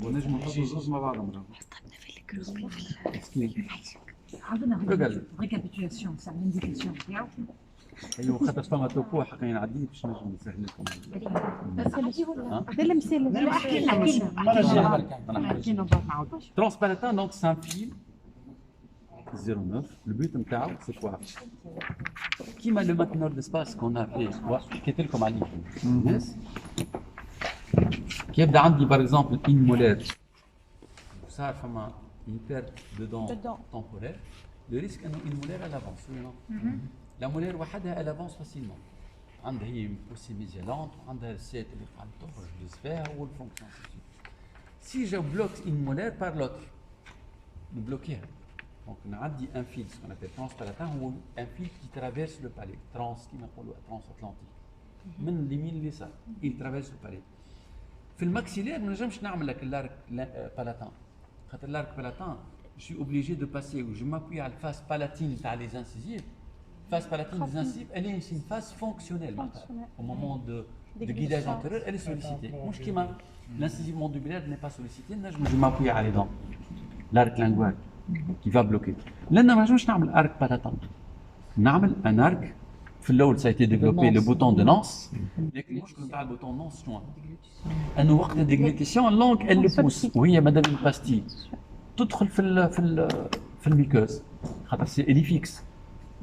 ونجم نحطوا زوز مع بعضهم. عندنا ريكابيتولاسيون تاع الانديكاسيون تاعو. ايوه خاطر فما توقع حقا ينعدي باش نجم نسهل لكم. هذا المثال لا احكي لنا Transparent, donc c'est un fil 09. Le but نتاعو c'est quoi? كيما le mainteneur d'espace qu'on a fait, حكيت لكم عليه. الناس كي يبدا عندي par exemple une molaire صار فما une perte de dents temporaire, le risque انه une molaire elle avance, oui non? La molaire وحدها elle avance facilement. عندها هي بوسي ميزيالونت وعندها السيت اللي قاعد تخرج للسفاه والفونكسيون. Si je bloque une molaire par l'autre, نبلوكيها. Donc نعدي un fil, ce qu'on appelle transpalatin, هو un fil qui traverse le palais, كيما نقولوا transatlantique. من اليمين لليسار، il traverse le palais. في الماكسيلير ما نجمش نعمل لك اللارك بالاتان. خاطر اللارك بالاتان je suis obligé de passer ou je m'appuie à la face palatine تاع les incisives. Face palatine des incisives, elle est une face fonctionnelle. Au moment de guidage antérieur, elle est sollicitée. L'incisive mandibulaire n'est pas sollicitée, je m'appuie à les dents. L'arc lingual qui va bloquer. Là, on va arc palatin. Un arc, ça a été développé le bouton de Nance. Le bouton de Nance, un moment de déglutition, la langue, elle le pousse. Oui, il y a madame une pastille. Tout le muqueuse. Elle est fixe.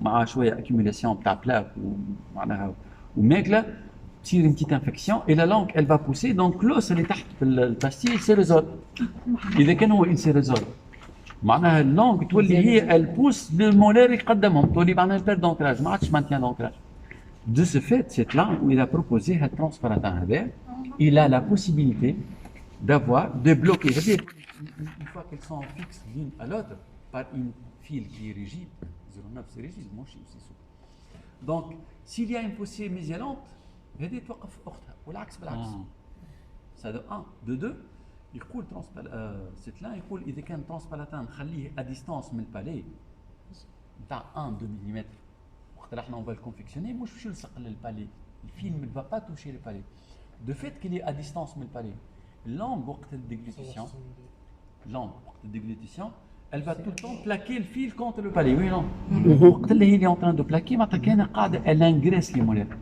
مع شويه accumulation تاع بلاك ومعناها وماكله تصير une petite infection et la langue elle va pousser donc l'os اللي تحت الباستيل سي ريزول. اذا كان هو il se résolve معناها اللونج تولي هي البوس للمولار يقدمهم تولي معناها بير دونكراج ما عادش مانتيان دونكراج. De ce fait cette langue où il a proposé هاد الترانسباراتان هذا il a la possibilité d'avoir de bloquer une fois qu'elles sont fixes l'une à l'autre par une fil qui est rigide. 09 c'est rigide, moi aussi souple. Donc s'il y a une poussée mésialante, هذه توقف اختها والعكس بالعكس. Ça de 1 de 2 يقول cette là يقول اذا كان ترانسبالاتان نخليه à distance من البالي نتاع 1 2 ملم وقت اللي احنا on va le confectionner مش باش يلصق للبالي. الفيل ne va pas toucher le palais. De fait qu'il est à distance من البالي. Langue وقت الديغلوتيسيون elle va tout le temps plaquer le fil contre le palais, oui non. وقت اللي هي en train de plaquer معناتها كان قاعده elle engraisse les molaires.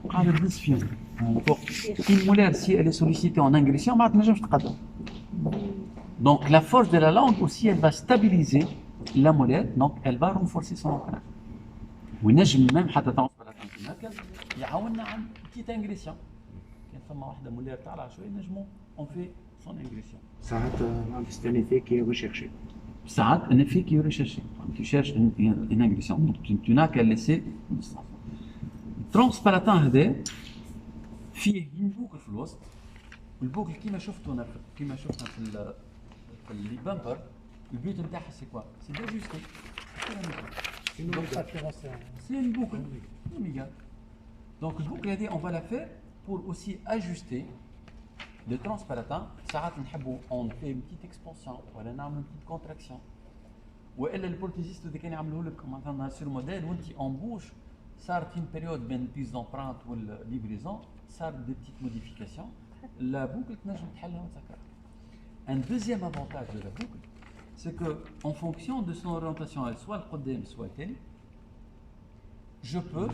قاعده تدز فيهم. Une molaire si elle est sollicitée en ingression ما تنجمش تقدم. Donc la force de la langue aussi elle va stabiliser la molaire donc elle va renforcer son ancrage. وينجم même حتى ترانسبالاتان هكا يعاوننا على petite ingression. كان فما واحده مولير طالعه شويه نجمو on fait son ingression. ساعات c'est un effet qui est recherché. ساعات un effet qui est recherché. Tu cherches une agression. Donc tu n'as qu'à laisser une distance. الترانسبالاتان هذا فيه بوكل في الوسط. والبوكل كيما شفتنا في اللي بامبر البيوت نتاعها سي كوا؟ سي d'ajuster. C'est une boucle. Donc la boucle هذه on va la faire pour aussi ajuster le transpalatin. ساعات نحبوا on fait une petite expansion ولا نعمل une petite contraction. والا البروتيزيست اللي كان يعملوا لك مثلا سير موديل وانت اون بوش صارت une période بين البيز دامبرانت والليفريزون صار دي بتيت موديفيكاسيون لا بوكل تنجم تحلها وتسكرها. Un deuxième avantage de la boucle, c'est que en fonction de son orientation, elle soit le قدام soit elle, je peux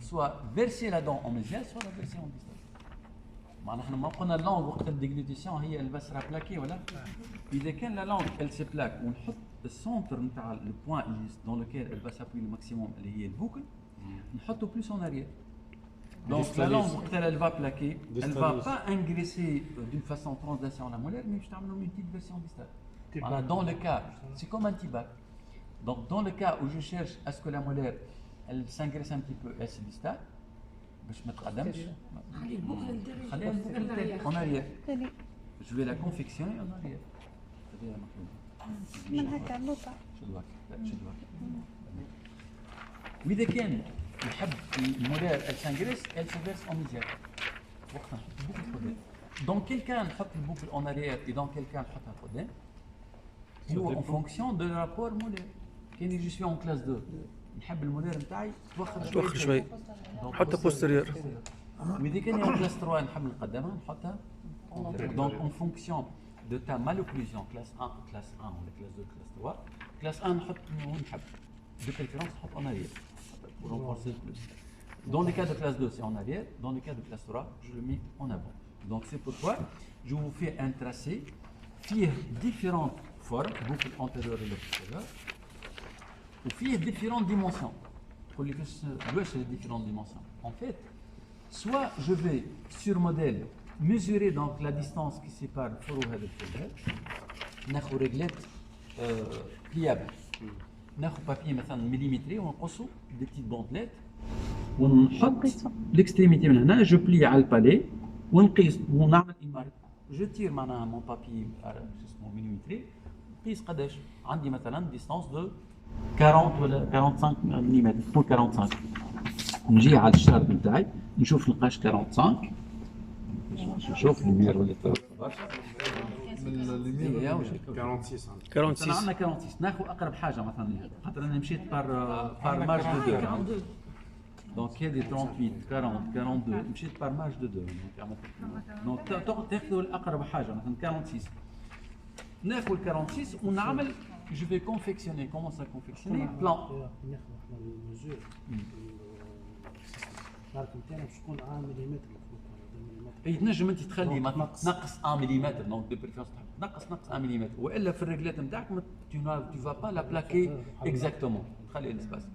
soit verser la dent en mésial, soit la verser en distal. معناها ما قلنا اللونغ وقت الديغلوتيسيون هي اللي بس راه بلاكي ولا اذا كان لا لونغ elle se plaque ونحط السونتر نتاع لو بوين dans lequel elle va s'appuyer le maximum اللي هي البوكل نحطه plus en arrière. Donc la langue elle va plaquer, elle va pas ingresser d'une façon translation la molaire mais je t'amène une petite version distale. Voilà, dans le cas, c'est comme un tibac. Donc dans le cas où je cherche à ce que la molaire elle s'ingresse un petit peu elle se distale باش ما تقدمش خليها البوكل en arrière. Je vais la confectionner en arrière. خليها مقلوبة. من هكا نوطة. شدوها. وإذا كان نحب المولار elle s'engraisse elle se verse en mésial. وقتها نحط البوكل قدام. Dans quel cas نحط البوكل en arrière et dans quel cas نحطها قدام. هو en fonction de le rapport molaire. كان je suis en classe 2 نحب المولار نتاعي توخر شوي نحطها بوستيريور. واذا كان en classe 3 نحب نقدمها نحطها Donc en fonction de ta malocclusion, classe 1, classe 1 ou classe 2, classe 3, classe 1, نحط وين نحب. De préférence, نحط en arrière pour renforcer le plus. Dans les cas de classe 2, c'est en arrière. Dans les cas de classe 3, je le mets en avant. Donc c'est pourquoi je vous fais un tracé qui a différentes formes, boucle antérieure et postérieure, ou qui a différentes dimensions. Pour les différentes dimensions. En fait, soit je vais sur modèle mesurer donc la distance qui sépare le foro et le foro, ناخذ réglette pliable. ناخذ papier مثلا مليمتري ونقصه des petites bandelettes ونحط l'extrémité من هنا je plie على البالي ونقيس ونعمل إمارة. je tire معناها mon papier شو اسمه مليمتري نقيس قداش عندي مثلا distance de 40 ولا 45 ملم pour 45 نجي على الشارب نتاعي نشوف نقاش 45 نشوف المير ولا من 46 عندنا 46 ناخذ اقرب حاجه مثلا خاطر انا مشيت بار مارج دو 2 دونك هذه 38 40 42 مشيت بار مارج دو 2 دونك تاخذوا الاقرب حاجه مثلا 46 ناخذ 46 ونعمل je vais confectionner commence à confectionner plan ناخذ احنا المزور العرض نتاعنا باش تكون 1 ملم اي تنجم انت تخلي نقص 1 ملم دونك دو بريفيرونس نقص 1 ملم والا في الرجلات نتاعك tu vas pas la plaquer exactement تخلي الاسباس.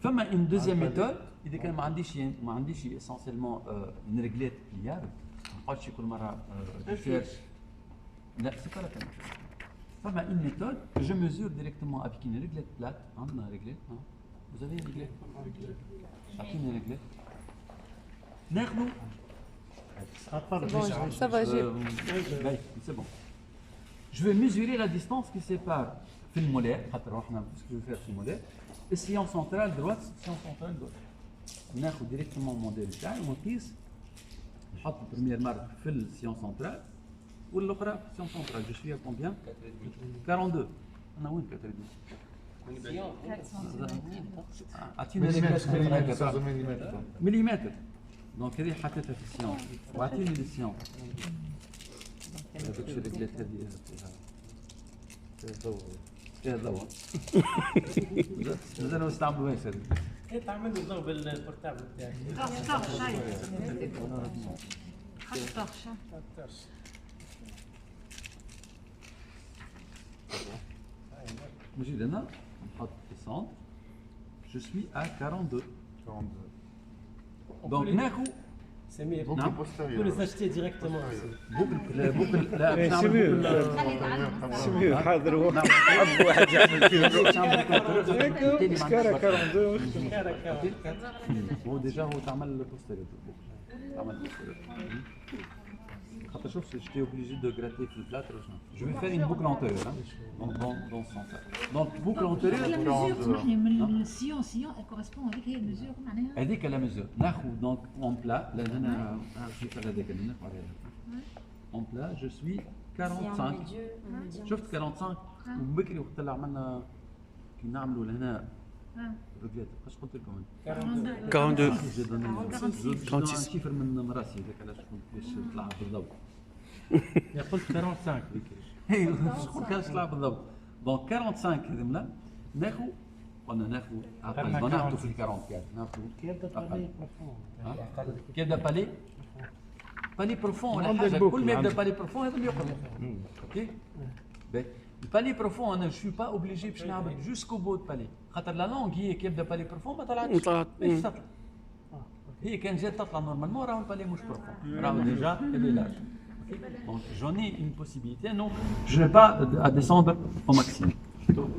فما ان دوزيام ميثود اذا كان ما عنديش اسونسيلمون une رجلات بليابل ما نقعدش كل مره ريسيرش لا سي با لا بين. فما une méthode je mesure directement avec une réglette plate عندنا رجلات vous avez une réglette اعطيني رجلات ناخذ Ça va, j'ai. C'est bon. Je vais mesurer la distance qui sépare في المولار خاطر احنا ce que je vais faire في المولار السيون سنترال دروات السيون سنترال دوات ناخذ ديريكتومون الموديل تاعي ونقيس نحط البريمير مارك في السيون سنترال والاخرى في السيون سنترال جو شويه كومبيان 42 انا وين 42 اعطيني مليمتر دونك هذه حطيتها في السيون واعطيني السيون هذيك الرجلات هذه فيها ضوء فيها ضوء مازال ما استعملوهاش هذه كيف تعمل له ضوء بالبورتابل بتاعك؟ نجي لهنا نحط السونتر je suis à 42 donc ناخذ سمير نعم tous les acheter directement بوكل لا سمير حاضر هو حب واحد يعمل فيه كارا 42 هو ديجا هو تعمل البوستيريور تعمل البوستيريور خاطر شوف j'étais obligé de gratter في البلاتر je vais faire une boucle antérieure donc dans ce sens là donc boucle antérieure من السيون elle correspond avec هي المزور معناها هذيك لا ميزور ناخذ دونك اون بلا لان انا نشوف هذاك اللي ناخذ عليه اون بلا جو سوي 45 شفت 45 وبكري وقت اللي عملنا كي نعملوا لهنا رجلات اش قلت لكم 42 36 شيفر من راسي هذاك علاش قلت باش تطلع بالضبط قلت 45 بكري شكون كان يطلع بالضبط دونك 45 هذمنا ناخذ قلنا ناخذ اقل ناخذ في 44 ناخذ كيف يبدا بالي بالي بروفون ولا حاجه كل ما يبدا بالي بروفون هذا يقرب اوكي البالي بروفون انا جو با اوبليجي باش نعمل جوسكو بو بالي خاطر لا لونغ هي كي يبدا بالي بروفون ما طلعتش باش تطلع هي كان جات تطلع نورمالمون راهو البالي مش بروفون راهو ديجا اللي لارج donc j'en ai une possibilité non je vais pas à descendre au maximum.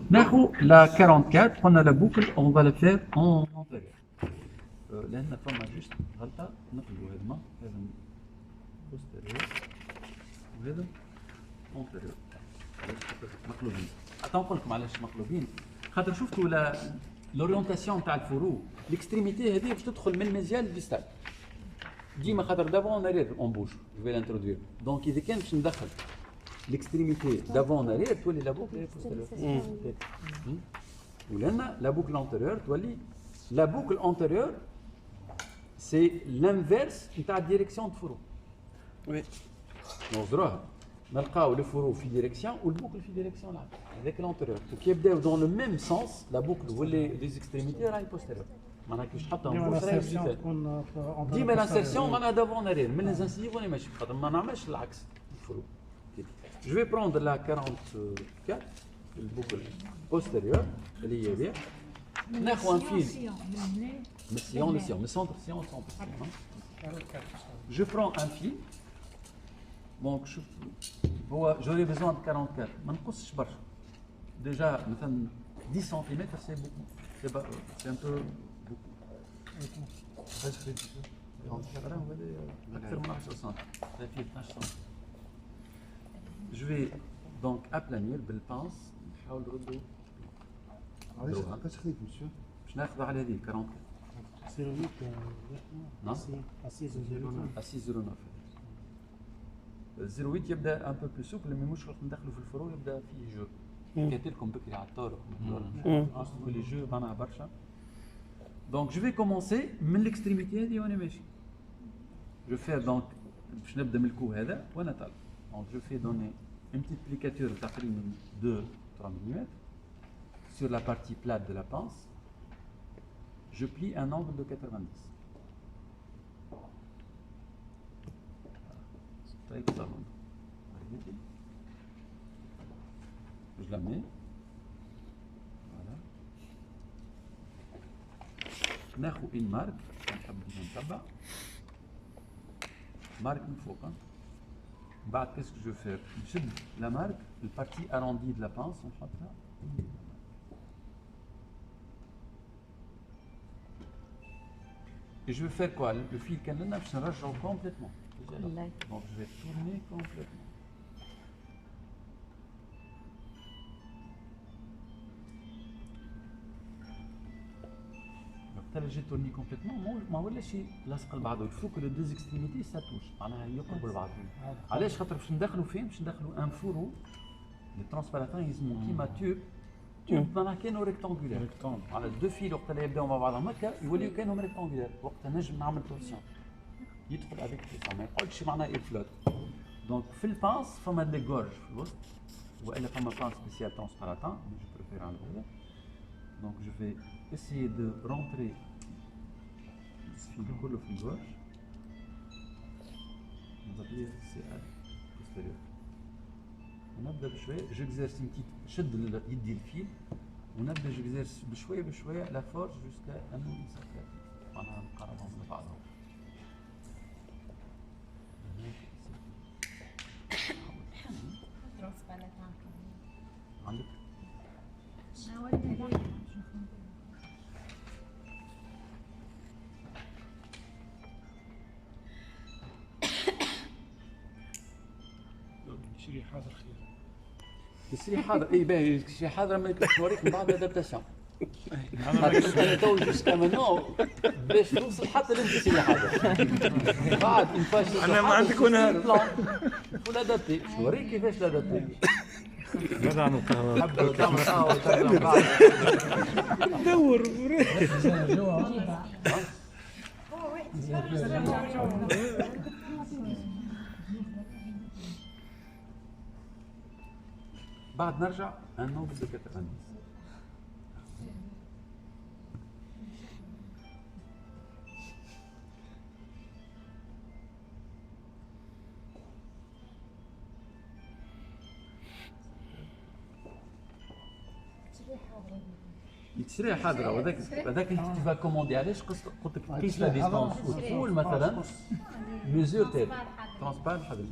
ناخذ la 44 قلنا la boucle on va la faire en antérieur لان فما جوست غلطه نقلبوا هذا بوستيريور وهذا انتيريور مقلوبين حتى نقول لكم علاش مقلوبين خاطر شفتوا لورينتاسيون تاع الفرو الاكستريميتي هذه باش تدخل من الميزيال للديستال ديما خاطر دافون ارير اون بوش جو في لانترودوير دونك اذا كان باش ندخل l'extrémité d'avant en arrière تولي la boucle postérieure ولأن la boucle antérieure تولي la boucle antérieure c'est l'inverse نتاع الديريكسيون de furrow. Oui. نوزروها نلقاو الفرو في ديريكسيون والبوكل في ديريكسيون العكس هذاك لونتيريور كي يبداو دون لو ميم سونس لا بوكل واللي لي زيكستريميتي راهي بوستيريور معناها كيفاش تحطهم ديما بوش راهي الانسيرسيون بوستيريور تكون ديما لانسيرسيون معناها دافون ارير من ليزانسيف وانا ماشي خاطر ما نعملش العكس الفرو جو في بروندر لا 44 البوكل بوستيريور اللي هي بيها ناخذ ان فيل من سيون لسيون من سونتر سيون سونتر سيون جو برون ان فيل دونك شوف هو جوري بيزون دو 44 ما نقصش برشا ديجا مثلا 10 سنتيمتر سي بوكو سي ان بو بوكو اكثر من 10 سم ده فيه 12 سم جو في دونك ابلانير بالبانس نحاول نردو علاش خديت مسيو؟ باش ناخذ على هذه 44 سيرويت نعم اسيز اسيس 09 08 يبدا ان بو بلو سوبل مي مش وقت ندخلوا في الفرو يبدا فيه جو حكيت لكم بكري على الطرق لي جو معناها برشا دونك جو في كومونسي من الاكستريميتي هذه وانا ماشي جو في دونك باش نبدا من الكو هذا وانا طالع دونك جو في دوني une petite plicature تقريبا 2-3 mm sur la partie plate de la pince je plie un angle de 90 طيب صابون je la mets voilà ناخذ une marque نحب نتبع marque من فوق بعد qu'est-ce que je fais نشد la marque le partie arrondie de la pince ونحطها et je vais faire quoi le fil كان لنا باش نرجعه complètement donc je vais tourner complètement وقت اللي جيت تورني كومبليتمون ما ولا شيء لاصق لبعضه il faut que les deux extrémités ça touche معناها يقربوا لبعضهم علاش خاطر باش ندخلوا فين باش ندخلوا ان فورو لي ترانسباراتان يسموه كيما تيوب معناها كانوا ريكتانغولار على دو فيل وقت اللي يبداو مع بعضهم هكا يوليو كانهم ريكتانغولار وقتها نجم نعمل تورسيون يدخل افيك توسا ما يقعدش معناها يفلوت دونك في البانس فما دي غورج في الوسط والا فما بانس سبيسيال ترانسباراتان جو بريفير على هذا دونك جو في essayer de rentrer الفيل كله في الغورج نضرب سي ار بوستيريور ونبدا بشويه جيكزيرس شد يدي الفيل ونبدا جيكزيرس بشويه بشويه لا فورس جوسكا انه يسكر معناها نقربهم لبعضهم عندك شري حاضر خير الشيء حاضر اي باهي الشيء حاضر ما نوريك من بعد الادابتاسيون انا تو جوسكا مانون باش توصل حتى للشيء حاضر بعد انا ما عندك ونهار ولا دابتي نوريك كيفاش لادابتي ماذا عن القهوة؟ حب تعمل قهوه وتعمل بعد دور بعد نرجع ان نوبل دو 90 التشريح حاضره وذاك انت تبغى كوموندي علاش قلت لك قيس لا ديستونس والطول مثلا ميزور تاعي ترانسبار حاضر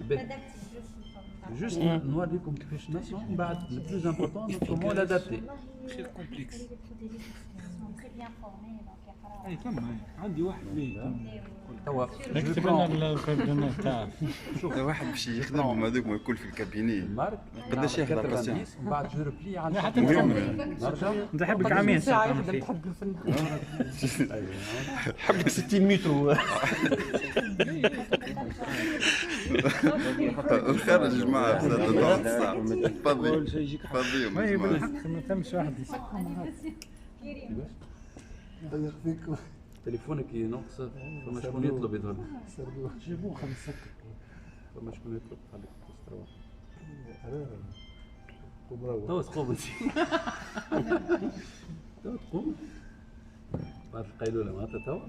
جوست نوريكم كيفاش نصنعوا من بعد لو بلوز امبورطون كومون لادابتي خير كومبلكس اي تم عندي واحد ليه توا نكتب لنا الكابينات تاعك شوف واحد باش يخدم هذوك ما يكون في الكابيني مارك قداش يحضر باسيون ومن بعد جو ريبلي على حتى نرجع نحبك عامين ساعة فيه حبك 60 متر الخارج جماعة فضي أول شيء يجيك فضيهم ما هي جماعة. بالحق ما تمش واحد ضيق فيكم تليفونك ناقص فما شكون يطلب يظهر جيبوه خمس سكر فما شكون يطلب خليك تروح انا ومروح توا تقوم انت توا تقوم بعد القيلولة معناتها توا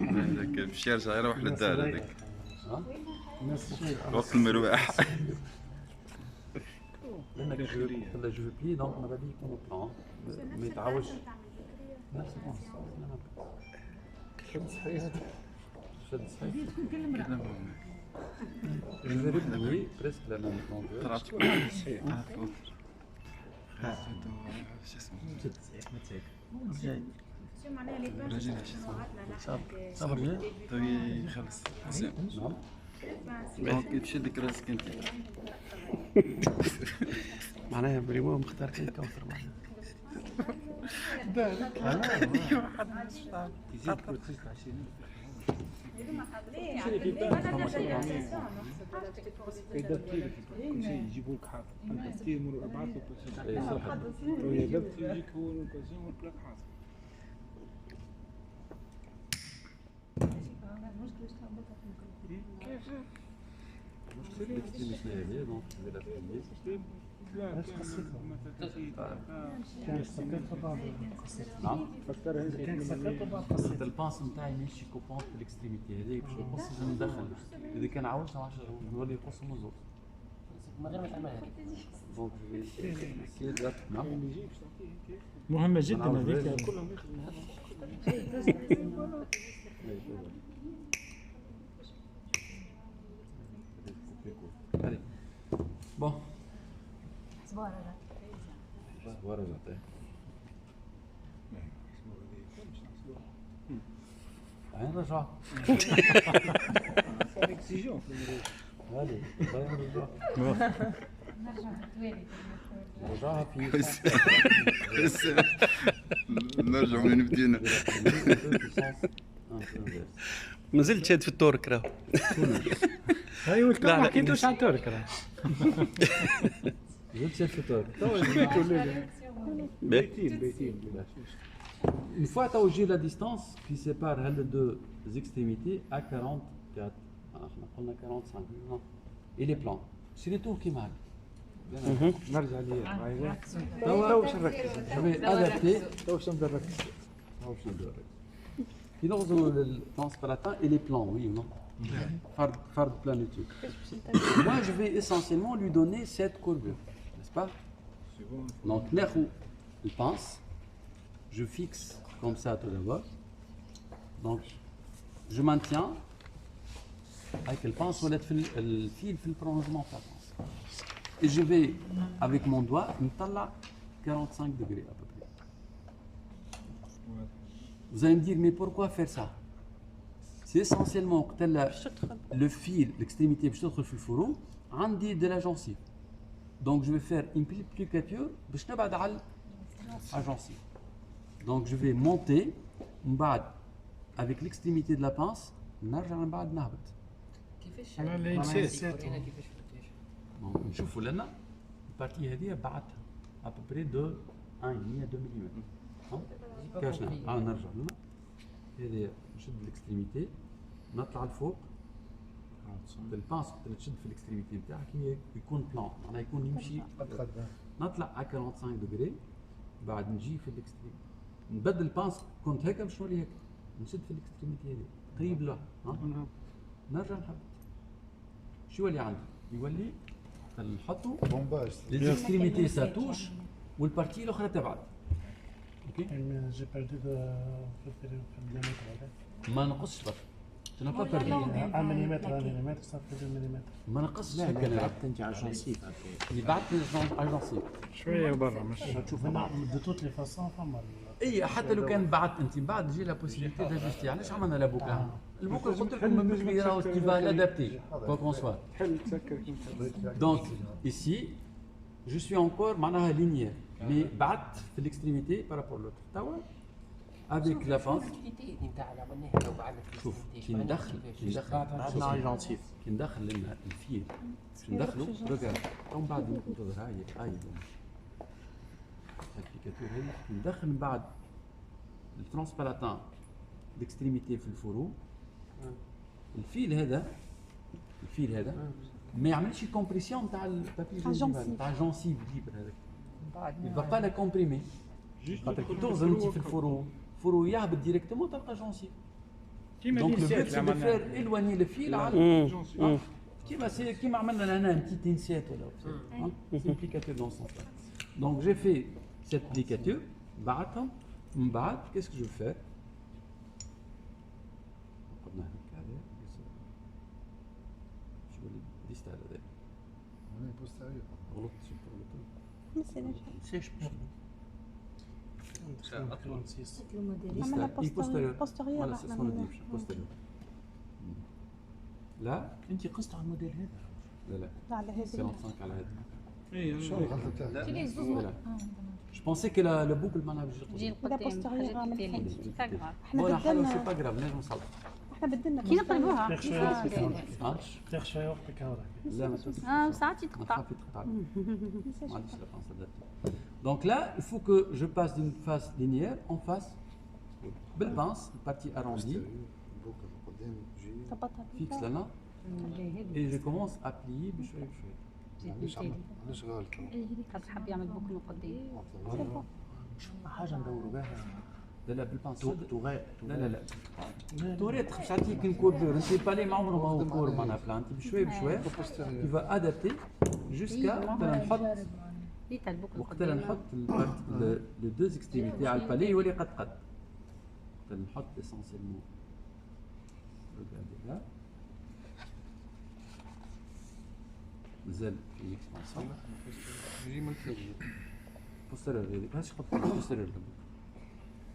هذاك باش يرجع يروح للدار هذاك نفس الشيء وقت المروح. لانك لا جو بلي دونك ماذا بيه يكونوا بلان ما يتعاودش نفس شد صحيح شد صحيح تكون كل امرأة. Je vais replier presque la même longueur. طلعت صحيح. شو اسمه؟ شو معناها لي بانش عطنا صبر جاي تو يخلص حسين. نعم. دونك تشدك راسك انت. معناها بريمو مختار فيه كوثر معناها. إذا بتيجي كل شيء يجيبوا لك حاضر، أنت بتيجي مرور 4 شيء. وإذا بتيجيك هو الكوزين ولك حاضر. لا كان سكت بعض قصيت نعم. فكرها أنت كان سكت بعض قصة قصيت البانس نتاعي ماشي كوبون في الاكستريميتي هذاك باش يقص لازم ندخل اذا كان عاوزها 10 نولي يقص من زوج من غير ما تعمل هذا. دونك جو نعم مهمة جدا هذيك كلهم يخدموا. Allez. Bon. صباح هذا. Voilà, j'entends. نرجع. اكسجين في المرور. هذه نرجع. نرجع توالي. نرجعها في بس نرجع من بدينا. ما زلت شاد في التورك راه. ايوه لا، لا لا، ما حكيتوش عن ترك راه. زدت شاف الفطور. بيتين. Une fois tu as j'ai la distance qui sépare les deux extrémités à 44. On a 45. Non. Et les plans. C'est les tours qui marquent. نرجع ليه. تو باش نركز. Je vais adapter. تو باش نبدا نركز. Qui dans le transparatin et les plans, oui ou non? Phare de planitude. Moi, je vais essentiellement lui donner cette courbure, n'est-ce pas? Donc, le pince, je fixe comme ça tout d'abord. Donc, je maintiens avec le pince ou le fil le prolongement de la pince. Et je vais, avec mon doigt, me taler 45 degrés à peu près. Vous allez me dire, mais pourquoi faire ça? C'est essentiellement que le fil, l'extrémité, je vais le fourreau, عندي de la gencive. Donc je vais faire une plicature باش نبعد على gencive. Donc je vais monter, avec l'extrémité de la pince, نرجع من بعد نهبط. كيفاش؟ أنا اللي نسيت. ورينا كيفاش فتاش. نشوفوا لنا البارتي هذه بعدها à peu près de 1,5 à 2 ملم. كاش نرجع لنا. هذه نشد الاكستريميتي نطلع لفوق. البانس تشد في الاكستريميتي نتاعك يكون بلان معناها يكون يمشي نطلع على 45 دوغري بعد نجي في الاكستريميتي نبدل البانس كنت هكا باش نولي هكا نشد في الاكستريميتي هذه قريب له نرجع نهبط شو يولي عندي؟ يولي نحطو بومباج ليكستريميتي ساتوش والبارتي الاخرى تبعد اوكي جي بيردو في الديامتر هذا ما نقصش برك شنو با بردي 1 ملم صار 2 ملم ما نقصش هكا انا انت على جونسيف اللي بعت اجونسي شويه برا مش تشوف دو توت لي فاسون فما اي حتى لو كان بعت انت بعد تجي لا بوسيبيليتي داجوستي علاش عملنا لا بوكا البوكا قلت لكم مش راهو تي فا لادابتي كوا كون سوا حل تسكر دونك ايسي جو سوي انكور معناها لينيير مي بعت في الاكستريميتي بارابور لوتر توا افيك لا فانس نتاع اللي عملناها لو بعدنا في شوف كي ندخل بعدنا على جونسيف كي ندخل لنا الفيل باش ندخلو رجع ومن بعد ننتظر هاي الابليكاتور هاي ندخل من بعد الترانسباراتان الاكستريميتي في الفرو الفيل هذا الفيل هذا ما يعملش كومبريسيون تاع البابي جينجيفال تاع جونسيف ليبر هذاك يبقى با لا كومبريمي خاطر كي تغزل انت في الفرو يهبط ديريكتومون تلقى جونسيف دونك لو بوت سي دو فير ايلواني الفيل على كيما عملنا هنا بتيت انسيات ولا سيمبليكاتور دون سون دونك جي في سيت بليكاتور بعدها من بعد كيس كو جو فير قلنا هكا هذا شو اللي ديست على ذلك غلطت شو غلطت بوستيريور لا انت قصت على الموديل هذا. لا لا لا على هذا 45 على هذا لا Je pensais que le boucle معناها بيجي لا بوستيريور عامل ولا حاجه سي با غراف نجم نصلح احنا بدلنا كي نقلبوها تاخ شويه وقتك هاوراك. لا ما ساعات يتقطع. Donc là, il faut que je passe d'une face linéaire en face, belle pince, partie arrondie, fixe là, et je commence à plier بشوي بشوي. خاطر حاب يعمل بوك من قدام. حاجه ندوروا بها لا لا بالبانس تغاء لا لا لا توريت باش تعطيك الكوردور انت بالي ما عمره ما هو كور معناها بلان انت بشوي بشوي كي فا ادابتي جوسكا وقت نحط وقت نحط لو دوز اكستريميتي على البالي يولي قد وقت نحط اسونسيلمون ريغاردي لا مازال في اكسبانسيون يجي من الفوق. بوستيريور هذيك هاش حط بوستيريور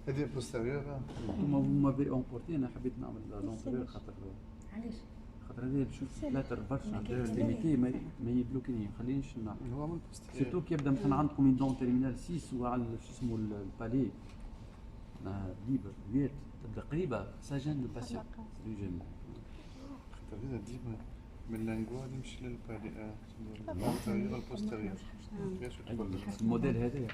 هذه بوستيريور. هما بي اونبورتي انا حبيت نعمل لونتيريور خاطر هذه شوف فلاتر برشا ليميتي ما يبلوكيني ما يخلينيش نعمل هو من بوستيريور. سيرتو كي يبدا مثلا عندكم اون دون تيرمينال 6 وعلى شو اسمه البالي ليبر ويات تبدا قريبه ساجن الباسيون سي جيم خاطر هذا ديما من لانجوا نمشي للبالي البوستيريور البوستيريور. الموديل هذا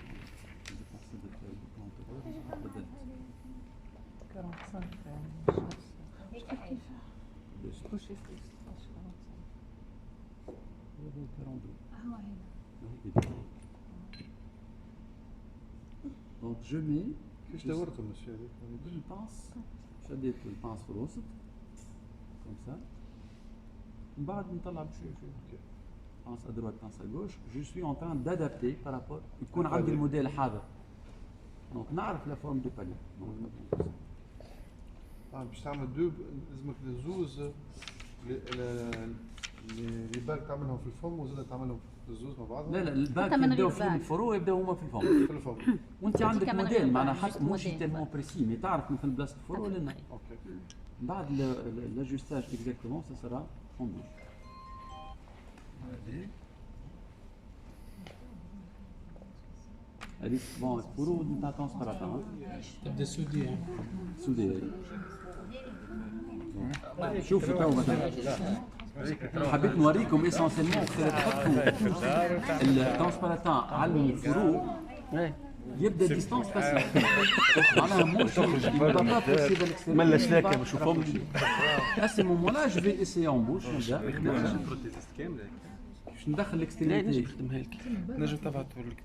Donc je mets كيفاش دورته ماشي هذيك؟ بالبانس شديت البانس في الوسط كوم سا من بعد نطلع بشوي شوي بانس à droite بانس à gauche je suis en train d'adapter par rapport يكون عندي الموديل حاضر دونك نعرف لا فورم دو بالي باش تعمل دو لازمك الزوز لي باك تعملهم في الفم وزاد تعملهم في الزوز مع بعضهم. لا لا الباك يبداو في الفرو يبداو هما في الفم في الفم. وانت عندك موديل معناها حتى مش تيلمون بريسي مي تعرف مثل بلاصه الفرو ولا لا. اوكي. من بعد لاجوستاج اكزاكتومون سا سرا اون بوش. هذيك بون الفرو نتاع ترانسباراتون تبدا سوديه. سودي شوفي تو مثلا حبيت نوريكم اسونسيلمون وقت تحطوا الترانسباراتون على الفرو يبدا ديستانس باسيف معناها مش يبقى بوسيبل ملا شلاكه بشوفهم à ce moment-là je vais essayer en bouche نبدا باش ندخل الاكستريميتي نخدمها لك. نجم تبعته لك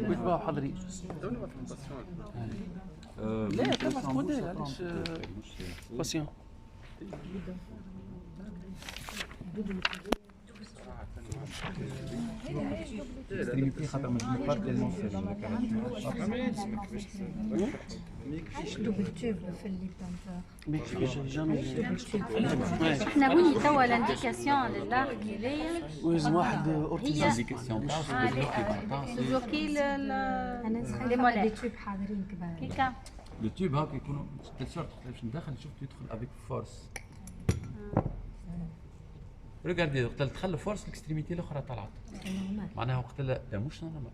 ويتباعوا حضري. لا تبع موديل علاش باسيون. الاكستريميتي خاطر ما نقدرش تلمون علاش دوبل تيوب في اللي ما يكفيش جامي. احنا وين توا لانديكاسيون للارك اللي ويلزم واحد اورتيزان. انديكاسيون بلوكي لي مولات تيوب حاضرين كبار كيكا لو تيوب هاك يكونوا تيل سورت باش ندخل شفت يدخل افيك فورس. ريغاردي وقت دخل فورس الاكستريميتي الاخرى طلعت معناها وقت لا مش نورمال.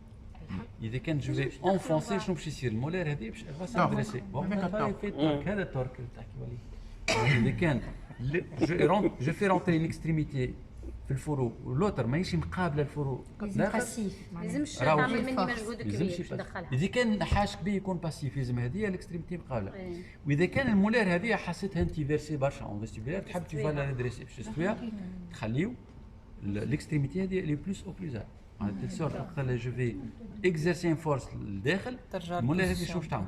اذا كان جو في انفونسي شنو باش يصير المولير هذه باش غاسي هذا التورك اللي تحكي عليه. اذا كان جو في رونتري اون اكستريميتي في الفروق واللوتر ماهيش مقابله الفروق داخل لازمش راهو تعمل مني مجهود كبير لازمش باش تدخلها. اذا كان نحاش كبير يكون باسيف لازم هذه الاكستريميتي مقابله. واذا كان المولار هذه حسيتها انت فيرسي برشا اون فيستيبولار تحب تفالا ريدريسي باش تستويها تخليو الاكستريميتي هذه لي بلوس او بلوس معناتها تيل سورت وقت اللي جو في اكزرسي ان فورس للداخل المولار هذه شو باش تعمل؟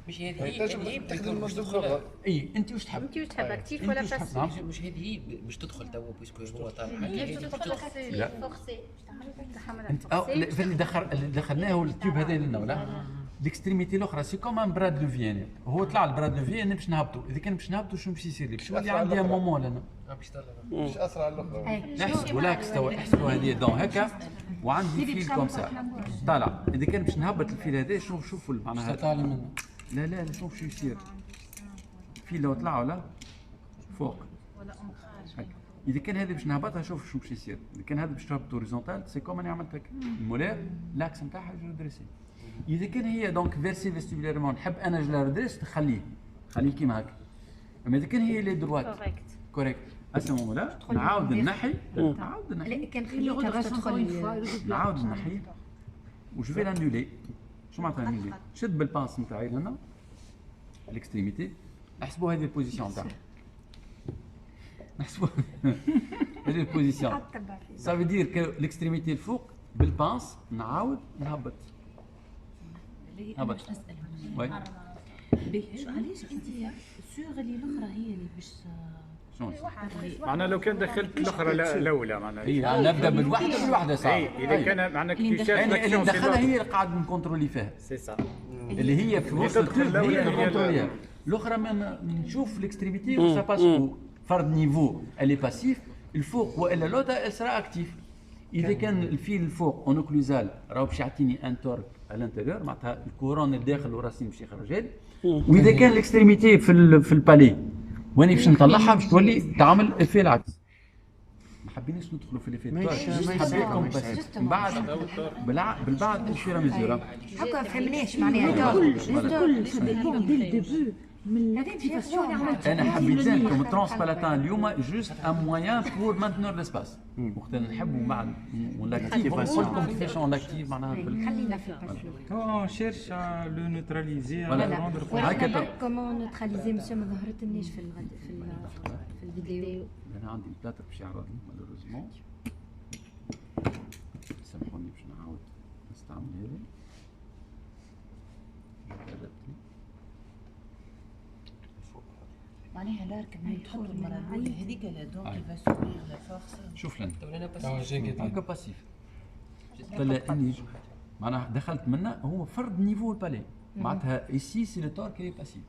مش هذه تخدم مش تدخل اي انت واش تحب؟ انت واش تحب اكتيف ولا باسيف؟ مش هذه باش تدخل توا بيسكو هو طالع لا انت اللي دخلناه التيوب هذا لنا ولا الاكستريميتي الاخرى سي كوم ان براد لوفيان هو طلع البراد لوفيان باش نهبطوا اذا كان باش نهبطوا شنو باش يصير لي باش يولي عندي ان مومون لنا مش اسرع على الاخرى نحسبوا بالعكس توا احسبوا هذه دون هكا وعندي فيل كوم سا طالع اذا كان باش نهبط الفيل هذا شوفوا معناها طالع منه لا شوف شو يصير الفيل لو طلع ولا فوق هكا. اذا كان هذا باش نهبطها شوف شو باش يصير اذا كان هذا باش تهبط هوريزونتال سي كوم انا عملت هكا المولار لاكس نتاعها جو دريسي اذا كان هي دونك فيرسي فيستيبولارمون نحب انا جو لا ردريس خليه كيما هكا اما اذا كان هي لي دروات كوريكت اسمو لا نعاود النحي لا كان خليتها تدخل نعاود النحي وجو في لانولي شو معناتها لانولي شد بالبانس نتاعي لهنا الاكستريميتي نحسبوا هذه البوزيسيون تاعها نحسبوا هذه البوزيسيون سا في دير كو الاكستريميتي الفوق بالبانس نعاود نهبط هبط وي علاش انت سيغ اللي الاخرى هي اللي باش شنو معناها لو كان دخلت الاخرى الاولى معناها اي نبدا بالوحده صح اذا كان معناها كي اللي ندخلها هي اللي قاعد نكونترولي فيها سي صح اللي هي في وسط التوب هي اللي نكونتروليها الاخرى نشوف الاكستريميتي و سا باس فرد نيفو اللي باسيف الفوق والا لوتا سرا اكتيف اذا كان الفيل الفوق اونوكلوزال راهو باش يعطيني ان تورك على الانتيريور معناتها الكورون الداخل وراسي باش يخرجها لي واذا كان الاكستريميتي في البالي واني باش نطلعها باش تولي تعمل افي العكس ما حابينش ندخلوا في الافي التورك حبيتكم بس من بعد بالبعد الفير ميزور هكا فهمناش معناها كل سبيكون دي الديبو من الاكتيفاسيون اللي عملتها انا حبيت لكم ترانسبالاتان اليوم جوست ان موان بور مانتنور لاسباس وقت نحبوا مع ونلاكتيف نقول لكم كيفاش نلاكتيف معناها خلينا في الباسيف on cherche à le neutraliser à le rendre كومون نوتراليزي مسيو ما ظهرتلنيش في الفيديو انا عندي البلاتر باش يعرضني مالوروزمون سامحوني باش نعاود نستعمل هذا معناها لارك ما تحط المره الاولى هذيك لا دونك يفا سوبير لا فورس شوف لنا انا باسيف هكا باسيف طلع اني معناها دخلت منه هو فرد نيفو البالي معناتها ايسي سي لو تور كي باسيف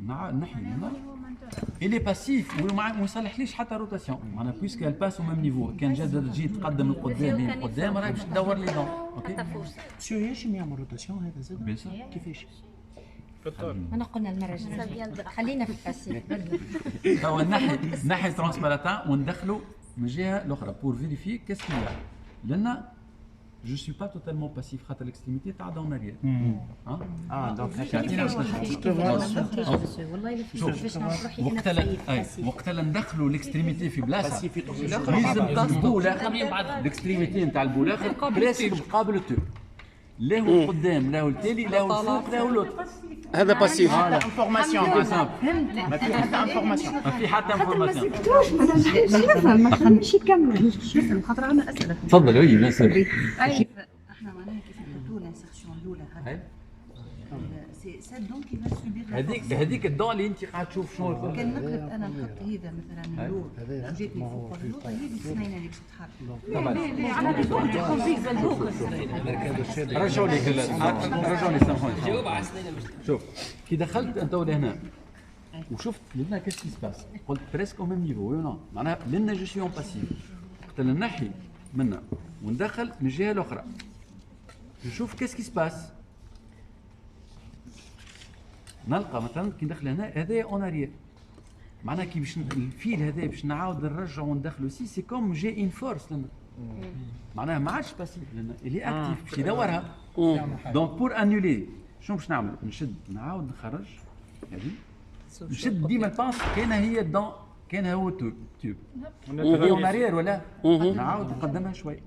نحي هنا الي باسيف وما يصلحليش حتى روتاسيون معناها بويسك الباس او ميم نيفو كان جا تقدم لقدام من قدام راهي باش تدور لي دون اوكي مسيو ينجم يعمل روتاسيون هذا زاد بيان سور كيفاش؟ انا قلنا المره الجايه خلينا في الباسيف توا نحي ترانسبالاتان وندخلوا من الجهه الاخرى بور فيريفي كاسكو لان جو سوي با توتالمون باسيف خاطر الاكستريميتي تاع دون اريير دونك تعطينا باش نشوف والله باش نعرف روحي وقت اللي ندخلوا الاكستريميتي في بلاصه لازم البولاخر الاكستريميتي نتاع البولاخر بريسك مقابل التوب لا هو القدام لا هو التالي لا هو الفوق لا هو اللوطر هذا باسيف انفورماسيون ما في حتى انفورماسيون ما في حتى انفورماسيون ما تخليش يكمل خاطر عندنا اسئله تفضل وي بيان سور احنا معناها كيف نحطوا لانسيرسيون الاولى هكا سي سا دونك كيفا سوبير هذيك الدون اللي انت قاعد تشوف شنو كان نقلب انا نحط هذا مثلا من الاول جيت من فوق اللوطه هي اللي السنينه اللي باش تتحرك رجعوا لي سامحوني جاوب على سنينه شوف كي دخلت انت لهنا وشفت لنا كاش كي سباس قلت بريسك او ميم نيفو وي نو معناها لنا جو سي اون باسيف وقت اللي نحي منا وندخل من الجهه الاخرى نشوف كاش كي سباس نلقى مثلا كي ندخل هنا هذايا اون اريير معناها كي باش الفيل هذا باش نعاود نرجعو وندخلو سي كوم جي ان فورس لنا معناها ما عادش باسيف لنا اللي اكتيف باش يدورها دونك بور انولي شنو باش نعمل نشد نعاود نخرج هذه نشد ديما الباس كاينه هي دون كان هو تيوب هي مارير ولا نعاود نقدمها شوي.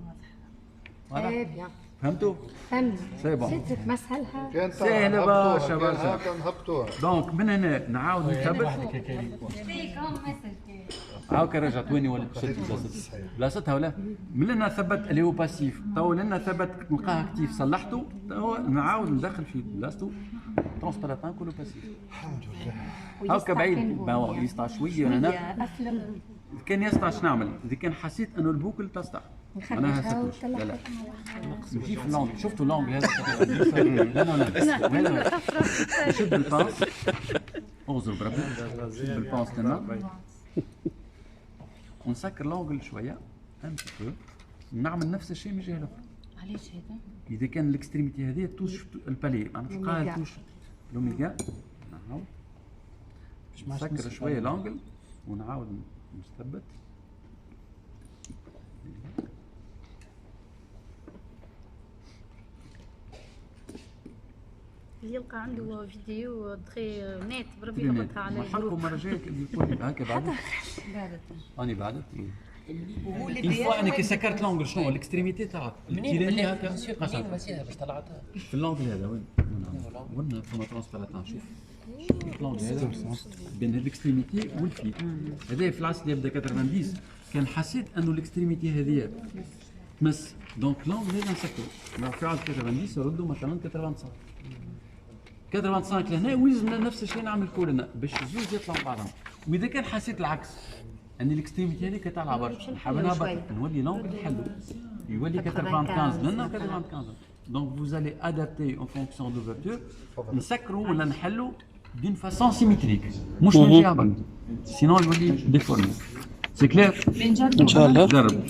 بيان فهمتوا؟ فهمنا سي بون سيتك مسهلها كان سهلة برشا برشا. هكا نهبطوها. دونك من هنا نعاود نثبت. هاكا رجعتوني ولا مشيت بلاصتها ولا؟ من هنا ثبت اللي هو باسيف، تو لنا ثبت نلقاه اكتيف صلحته، تو نعاود ندخل في بلاصتو ترونسبيراتان كله باسيف. الحمد لله. هاكا بعيد يسطع شوية هنا. كان يسطع شنو نعمل؟ إذا كان حسيت إنه البوكل تسطع. أنا هسكتش. لا لا. نجي في اللونج، شفتوا اللونج هذا؟ لا لا لا. نشد الباس. اغزر بربي. نشد الباس تما. ونسكر لونجل شوية. ان بو. نعمل نفس الشيء من الجهة الأخرى. علاش هذا؟ إذا كان الاكستريميتي هذه توش البالي، أنا تلقاها توش الأوميجا. نعاود. نسكر شوية لونجل ونعاود نثبت. يلقى عنده فيديو تخي نت بربي يحطها على الجروب. مرة جاية يقول لي هكا بعدت. أنا بعدت. وهو اللي إن فوا أنا كي سكرت لونجل شنو الاكستريميتي تاع منين هكا منين مسيها باش طلعتها في اللونجل هذا وين؟ وين فما ترونسبيراتان شوف. اللونجل هذا بين الاكستريميتي والفيل. هذا في العصر اللي يبدا 90 كان حسيت أنه الاكستريميتي هذه تمس دونك لونجل هذا نسكرو. في عاد 90 ردوا مثلا 85. 85 لهنا ويزمنا نفس الشيء نعمل كلنا باش الزوج يطلعوا بعضهم. واذا كان حسيت العكس ان الاكستريميتي هذيك طالعه برشا نحب نهبط نولي لونج نحلو يولي 95 لنا 95. دونك فوز الي ادابتي اون فونكسيون دوفرتور نسكروا ولا نحلوا دون فاسون سيميتريك مش من جهه برك سينون يولي ديفورمي. سي كلير؟ ان شاء الله. جرب.